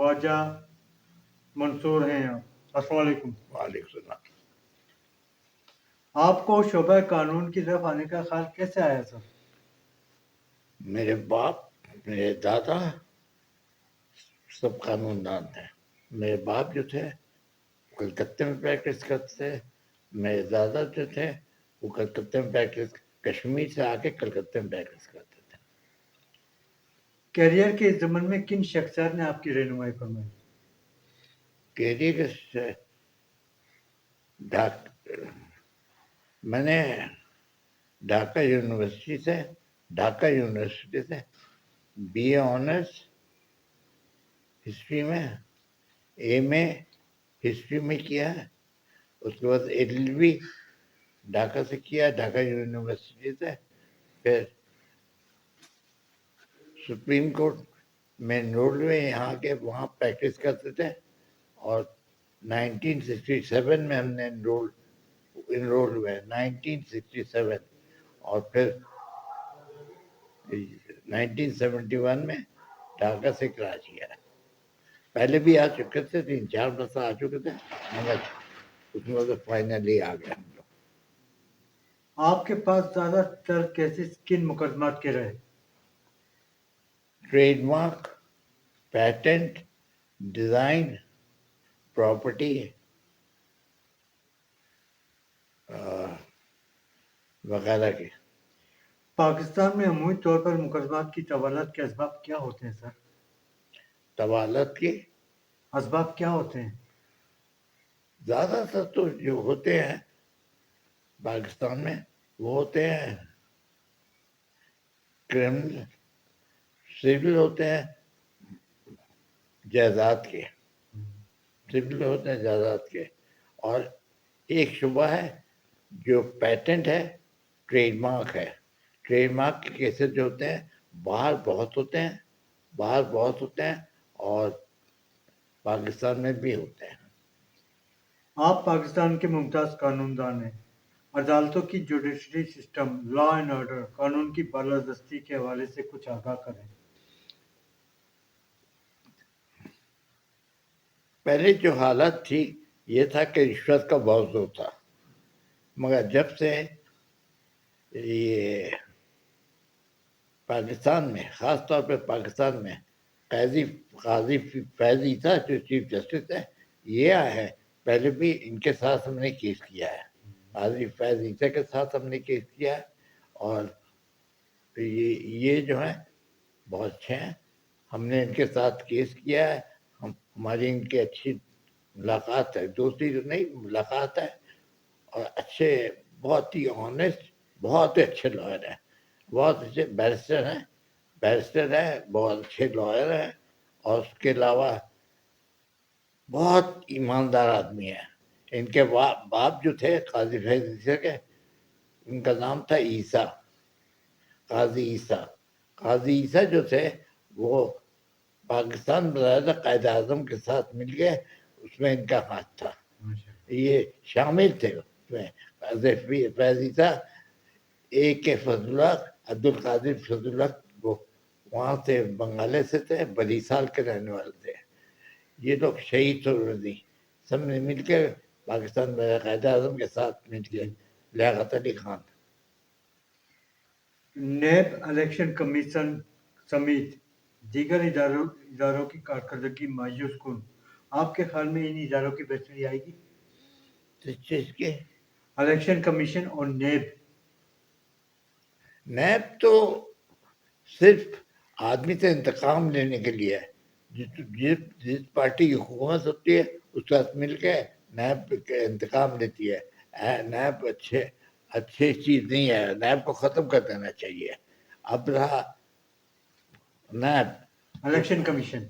خواجہ منصور ہیں آپ۔ السلام علیکم۔ وعلیکم السلام۔ آپ کو شعبہ قانون کی طرف آنے کا خیال کیسے آیا سر؟ میرے باپ، میرے دادا سب قانون دان تھے۔ میرے باپ جو تھے کلکتے میں پریکٹس کرتے تھے، میرے دادا جو تھے وہ کلکتے میں پریکٹس، کشمیر سے آ کے کلکتے میں پریکٹس کرتے تھے۔ کیریئر کے اس زمن میں کن شخصیات نے آپ کی رہنمائی فرمائی؟ کیریئر سے میں نے ڈھاکہ یونیورسٹی سے بی اے آنرس ہسٹری میں، ایم اے ہسٹری میں کیا ہے، اس کے بعد ایل ایل بی ڈھاکہ سے کیا، ڈھاکہ یونیورسٹی سے، پھر سپریم کورٹ میں انرول ہوئے یہاں کے، وہاں پریکٹس کرتے تھے، اور 1967 میں ہم نے انرول ہوئے 1967، اور پھر 1971 میں ڈھاکہ سے کراچی آیا۔ پہلے بھی آ چکے تھے، 3-4 دفعہ آ چکے تھے، مگر اس میں تو فائنلی آ گیا ہم لوگ۔ آپ کے پاس زیادہ تر کیسز کن مقدمات کے رہے؟ Trademark, patent, design, property وغیرہ کے۔ پاکستان میں عمومی طور پر مقدمات کی طوالت کے اسباب کیا ہوتے ہیں سر؟ طوالت کے اسباب کیا ہوتے ہیں؟ زیادہ تر تو جو ہوتے ہیں پاکستان میں وہ ہوتے ہیں کرمنل، سول ہوتے ہیں جائیداد کے، سول ہوتے ہیں جائیداد کے، اور ایک شعبہ ہے جو پیٹنٹ ہے، ٹریڈ مارک ہے۔ ٹریڈ مارک کے کیسز جو ہوتے ہیں باہر بہت ہوتے ہیں اور پاکستان میں بھی ہوتے ہیں۔ آپ پاکستان کے ممتاز قانون دان ہیں، عدالتوں کی judiciary system, law and order, قانون کی بالادستی کے حوالے سے کچھ آگاہ کریں۔ پہلے جو حالت تھی یہ تھا کہ رشوت کا بہت زور تھا، مگر جب سے یہ پاکستان میں، خاص طور پہ پاکستان میں قاضی فیض عیسیٰ جو چیف جسٹس ہے یہ آیا ہے، پہلے بھی ان کے ساتھ ہم نے کیس کیا ہے، قاضی فیض عیسیٰ کے ساتھ ہم نے کیس کیا ہے، اور یہ جو ہیں بہت اچھے ہیں، ہم نے ان کے ساتھ کیس کیا ہے، ہماری ان کی اچھی ملاقات ہے، دوستی تو نہیں ملاقات ہے، اور اچھے، بہت ہی آنیسٹ، بہت اچھے لائر ہیں، بہت اچھے بیرسٹر ہیں، بہت اچھے لائر ہیں، اور اس کے علاوہ بہت ایماندار آدمی ہیں۔ ان کے باپ جو تھے قاضی فیض عیسیٰ کے، ان کا نام تھا عیسیٰ، قاضی عیسیٰ جو تھے وہ پاکستان باضابطہ قائد اعظم کے ساتھ مل گئے، اس میں ان کا ہاتھ تھا، یہ شامل تھے اس میں، فیض عیسیٰ، اے کے فضل اللہ، عبد القادر فضل اللہ، وہ وہاں سے بنگالے سے تھے، بڑی سال کے رہنے والے تھے، یہ لوگ شہید ہوئے، سب نے مل کے پاکستان میں قائد اعظم کے ساتھ مل کے، Liaquat Ali Khan. NAB election commission سمیت دیگر اداروں کی کارکردگی مایوس کن، آپ کے خیال میں ان اداروں کی بہتری آئے گی؟ کس چیز کے؟ الیکشن کمیشن اور نیب تو صرف آدمی سے انتقام لینے کے لیے ہے، جس پارٹی کی حکومت ہوتی ہے اس کے ساتھ مل کے نیب کے انتقام لیتی ہے۔ نیب اچھی چیز نہیں ہے، نیب کو ختم کر دینا چاہیے۔ اب رہا نیب، الیکشن کمیشن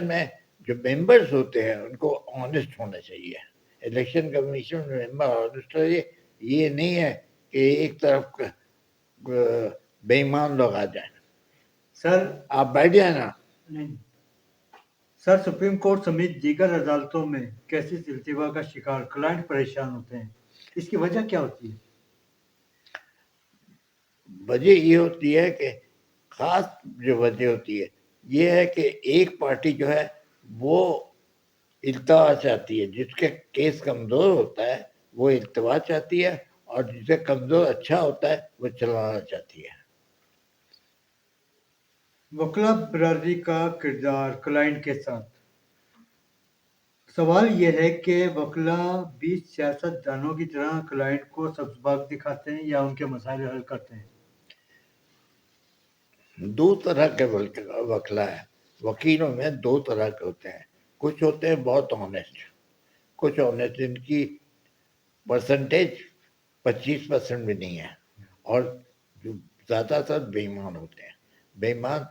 میں جو ممبرز ہوتے ہیں ان کو آنیسٹ ہونا چاہیے، الیکشن کمیشن میں ممبر آنیسٹ ہوئے، یہ نہیں ہے کہ ایک طرف بے ایمان لوگ آ جائیں۔ سر آپ بیٹھ جائیں نا۔ سر سپریم کورٹ سمیت دیگر عدالتوں میں کیسز التوا کا شکار کلائنٹ پریشان ہوتے ہیں، اس کی وجہ کیا ہوتی ہے؟ وجہ یہ ہوتی ہے کہ خاص جو وجہ ہوتی ہے یہ ہے کہ ایک پارٹی جو ہے وہ التوا چاہتی ہے، جس کے کیس کمزور ہوتا ہے وہ التوا چاہتی ہے، اور جسے کمزور اچھا ہوتا ہے وہ چلانا چاہتی ہے۔ وکلا برادری کا کردار کلائنٹ کے ساتھ۔ سوال یہ ہے کہ وکلا بھی سیاست دانوں کی طرح کلائنٹ کو سبز باغ دکھاتے ہیں یا ان کے مسائل حل کرتے ہیں؟ دو طرح کے وکلا ہے، وکیلوں میں دو طرح کے ہوتے ہیں، کچھ ہوتے ہیں بہت آنیسٹ، کچھ آنیسٹ جن کی پرسنٹیج 25% بھی نہیں ہے، اور جو زیادہ تر بے ایمان ہوتے ہیں۔ بے ایمان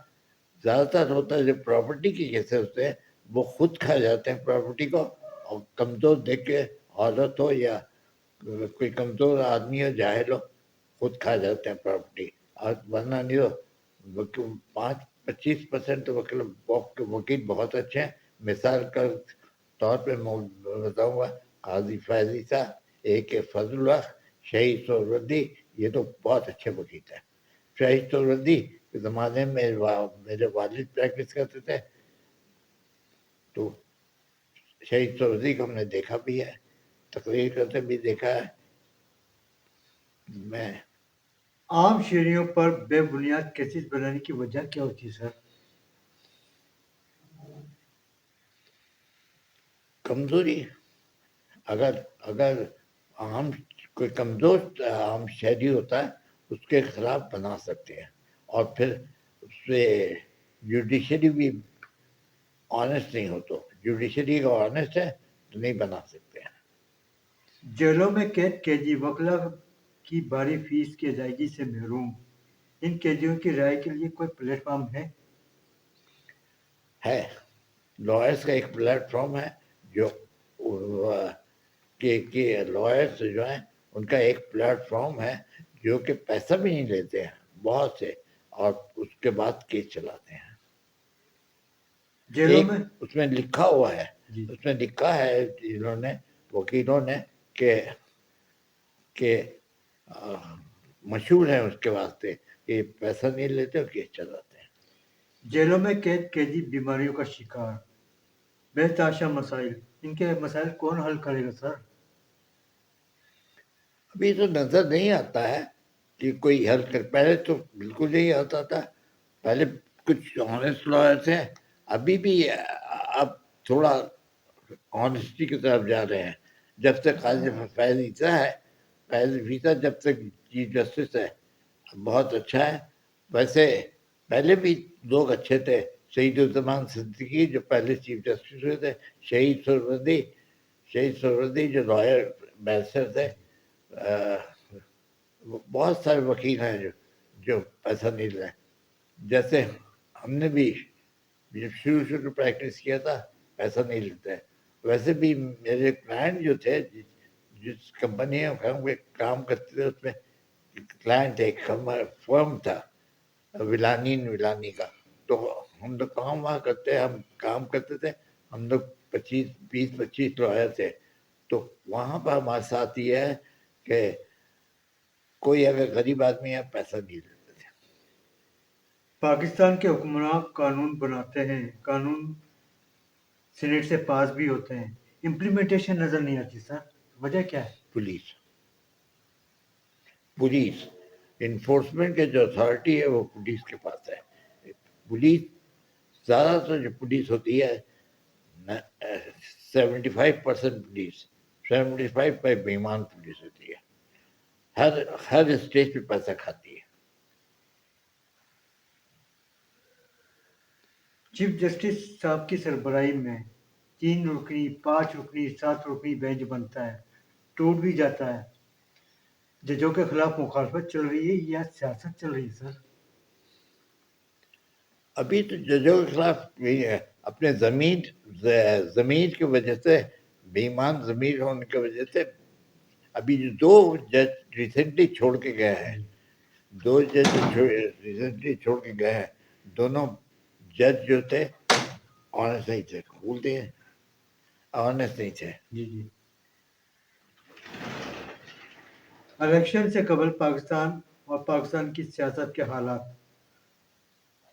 زیادہ تر ہوتا ہے جو پراپرٹی کے کیسے ہوتے ہیں، وہ خود کھا جاتے ہیں پراپرٹی کو، اور کمزور دیکھ کے عورت ہو یا کوئی کمزور آدمی ہو، جاہل ہو، خود کھا جاتے ہیں پراپرٹی، اور ورنہ نہیں ہو 25% تو وکیل بہت اچھے ہیں۔ مثال کا طور پہ میں بتاؤں گا، قاضی فیض عیسیٰ، ایک فضل الحق، شہید سہروردی، یہ تو بہت اچھے وکیل ہیں۔ شہید سہروردی کے زمانے میں میرے والد پریکٹس کرتے تھے، تو شہید سہروردی کو ہم نے دیکھا بھی ہے، تقریر کرتے بھی دیکھا ہے میں۔ عام شہریوں پر بے بنیاد کیسز بنانے کی وجہ کیا ہوتی ہے سر؟ کمزوری، اگر عام کوئی کمزور عام شہری ہوتا ہے اس کے خلاف بنا سکتے ہیں، اور پھر اس سے جوڈیشری بھی آنیسٹ نہیں ہو، تو جوڈیشری کا آنیسٹ ہے تو نہیں بنا سکتے ہیں۔ جیلوں میں قیدی وکلا کی بھاری فیس کی ادائیگی سے محروم، ان قیدیوں کی رائے کے لیے کوئی پلیٹ فارم ہے؟ لائرس کا ایک پلیٹ فارم ہے، جو کہ لائرس جو ہیں ان کا ایک پلیٹ فارم ہے جو کہ پیسہ بھی نہیں لیتے ہیں بہت سے، اور اس کے بعد کیس چلاتے ہیں۔ جیلوں ایک میں اس میں لکھا ہوا ہے، جی اس میں لکھا ہے انہوں نے، وکیلوں نے، کہ مشہور ہے اس کے واسطے کہ پیسہ نہیں لیتے اور کیس چلاتے ہیں۔ جیلوں میں قیدی بیماریوں کا شکار، بے مسائل، ان کے مسائل کون حل کرے گا سر؟ ابھی تو نظر نہیں آتا ہے کہ کوئی حل کر، پہلے تو بالکل نہیں آتا تھا، پہلے کچھ آنیسٹ لائرس ہیں، ابھی بھی اب تھوڑا آنیسٹی کی طرف جا رہے ہیں۔ جب سے قاضی فیض عیسیٰ ہے، فیض عیسیٰ جب تک چیف جسٹس ہے بہت اچھا ہے۔ ویسے پہلے بھی لوگ اچھے تھے، شہید الزمان صدیقی جو پہلے چیف جسٹس ہوئے تھے، شہید سہروردی جو لائر بیرسٹر تھے، بہت سارے وکیل ہیں جو پیسہ نہیں لے، جیسے ہم نے بھی جب شروع پریکٹس کیا تھا پیسہ نہیں لیتے۔ ویسے بھی میرے کلائنٹ جو تھے، جس کمپنی میں کام کرتے تھے، اس میں کلائنٹ ایک فرم تھا ولانی کا، تو ہم لوگ کام وہاں کرتے، ہم کام کرتے تھے، ہم لوگ 25 لائر تھے، تو وہاں پر ہمارے ساتھ یہ ہے کہ کوئی اگر غریب آدمی ہے پیسہ نہیں لیتے تھے۔ پاکستان کے حکمراں قانون بناتے ہیں، قانون سینیٹ سے پاس بھی ہوتے ہیں، امپلیمنٹیشن نظر نہیں آتی سر، وجہ کیا ہے؟ پولیس انفورسمنٹ کے جو اتھارٹی ہے وہ پولیس کے پاس ہے۔ پولیس زیادہ تر جو پولیس ہوتی ہے 75% پولیس، 75 بے ایمان پولیس ہوتی ہے، ہر اسٹیج پہ پیسہ کھاتی ہے۔ چیف جسٹس صاحب کی سربراہی میں 3 رکنی، 5 رکنی، 7 رکنی بینچ بنتا ہے، ٹوٹ بھی جاتا ہے، ججوں کے خلاف مخالفت چل رہی ہے یا سیاست چل رہی ہے سر؟ ابھی تو ججوں کے خلاف یہی ہے، اپنے ضمیر کی وجہ سے، بے ایمان ضمیر ہونے کی وجہ سے، ابھی جو 2 جج ریسنٹلی چھوڑ کے گئے ہیں، 2 جج ریسنٹلی چھوڑ کے گئے ہیں، دونوں جج جو تھے آنےسٹ نہیں تھے، بولتے ہیں آنےسٹ نہیں تھے۔ جی جی۔ الیکشن سے قبل پاکستان اور پاکستان کی سیاست کے حالات۔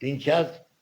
3-4